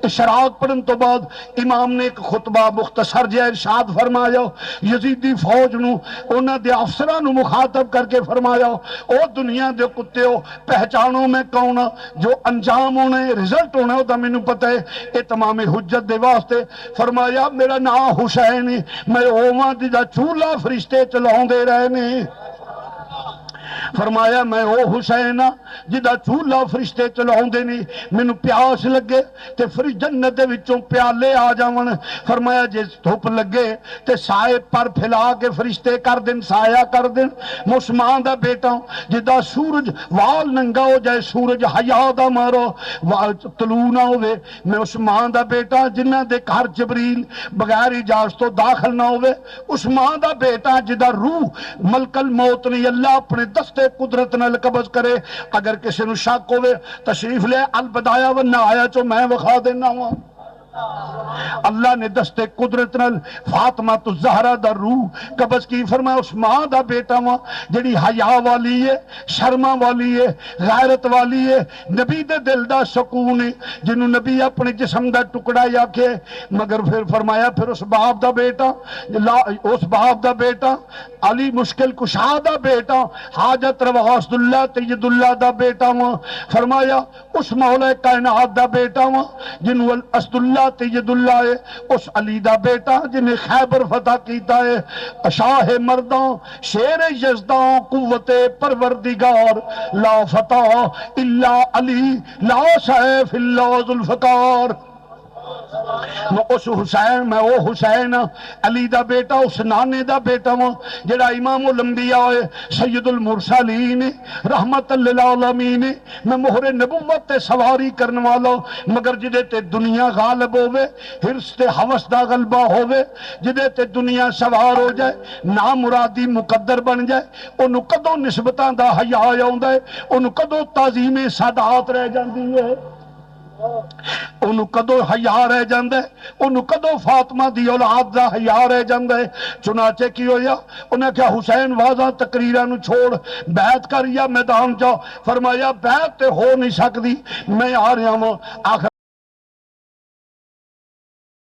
اشراق پڑھن تو بعد امام نے ایک خطبہ مختصر جہا ارشاد فرمایا، یزیدی فوج نو انہاں دے افسراں نو مخاطب کر کے فرمایا، او دنیا دے کتے ہو، پہچانو میں کون ہاں، جو انجام ہونا ہے رزلٹ ہونا ہے وہ مینوں پتہ ہے۔ اے تمام حجت دے واسطے فرمایا میرا نام حسین ہے، میں اوواں جدا چولہا فرشتے چلاؤندے رہے نے۔ فرمایا میں او حسین ہاں جدا چولہا فرشتے چلاؤندے نہیں، مینوں پیاس لگے تے پھر جنت دے وچوں پیالے آ جاون۔ فرمایا جے دھوپ لگے تے سائے پر پھیلا کے فرشتے کر دین، سایہ کر دین۔ میں عثمان دا بیٹا جدا سورج وال ننگا ہو جائے، سورج حیا دا مارو طلوع نہ ہوئے، میں عثمان دا بیٹا جنہ دے گھر جبریل بغیر اجازت تو داخل نہ ہوئے، عثمان دا بیٹا جدا روح ملک الموت نہیں اللہ اپنے دستے قدرت نال قبض کرے۔ اگر کسی نو شک ہوئے تشریف لے البدایہ و نہایہ چو میں وخا دینا ہوں۔ اللہ نے دستے قدرت نال فاطمہ تو زہرہ دا روح قبض کی۔ فرمایا عثمان دا بیٹا ماں جڑی حیا والی ہے، شرما والی ہے، غیرت والی ہے، نبی دے دل دا سکون ہے، جنہوں نبی اپنے جسم دا ٹکڑا یا کے مگر پھر فرمایا پھر اس باپ دا بیٹا، اس باپ دا بیٹا علی مشکل کشا دا بیٹا، حاجت روا اسد اللہ تید اللہ دا بیٹا ماں۔ فرمایا اس مولا کائنات دا بیٹا ماں جنہوں اسد اللہ تید اللہ ہے، اس علی دا بیٹا جنہیں خیبر فتح کیتا ہے، شاہ مرداں شیر یزداں قوت پروردگار، لا فتح الا علی لا سیف الا ذوالفقار۔ اس حسین میں او حسین علی دا بیٹا اس نانے دا بیٹا ہوں جڑا امام الانبیاء ہے، سید المرسلین رحمت للعالمین، میں مہر نبوت تے سواری کرنے والا مگر جدے تے دنیا غالب ہوئے، حرص تے حوث دا غلبہ ہوئے، جدے تے دنیا سوار ہو جائے، نامرادی مقدر بن جائے، انہوں کدوں نسبتاں دا حیا آوندا ہے، انہوں کدوں تعظیم سادات رہ جاندی ہے، انہوں کدو حیا رہ جاندے، انہوں کدو فاطمہ دی اولاد دا حیا رہ جاندے۔ چنانچہ کی ہویا انہیں کہا حسین واضح تقریرانو چھوڑ بیعت کر یا میدان جاؤ۔ فرمایا بیعت تے ہو نہیں سکتی، میں آ رہا ہوں۔ آخر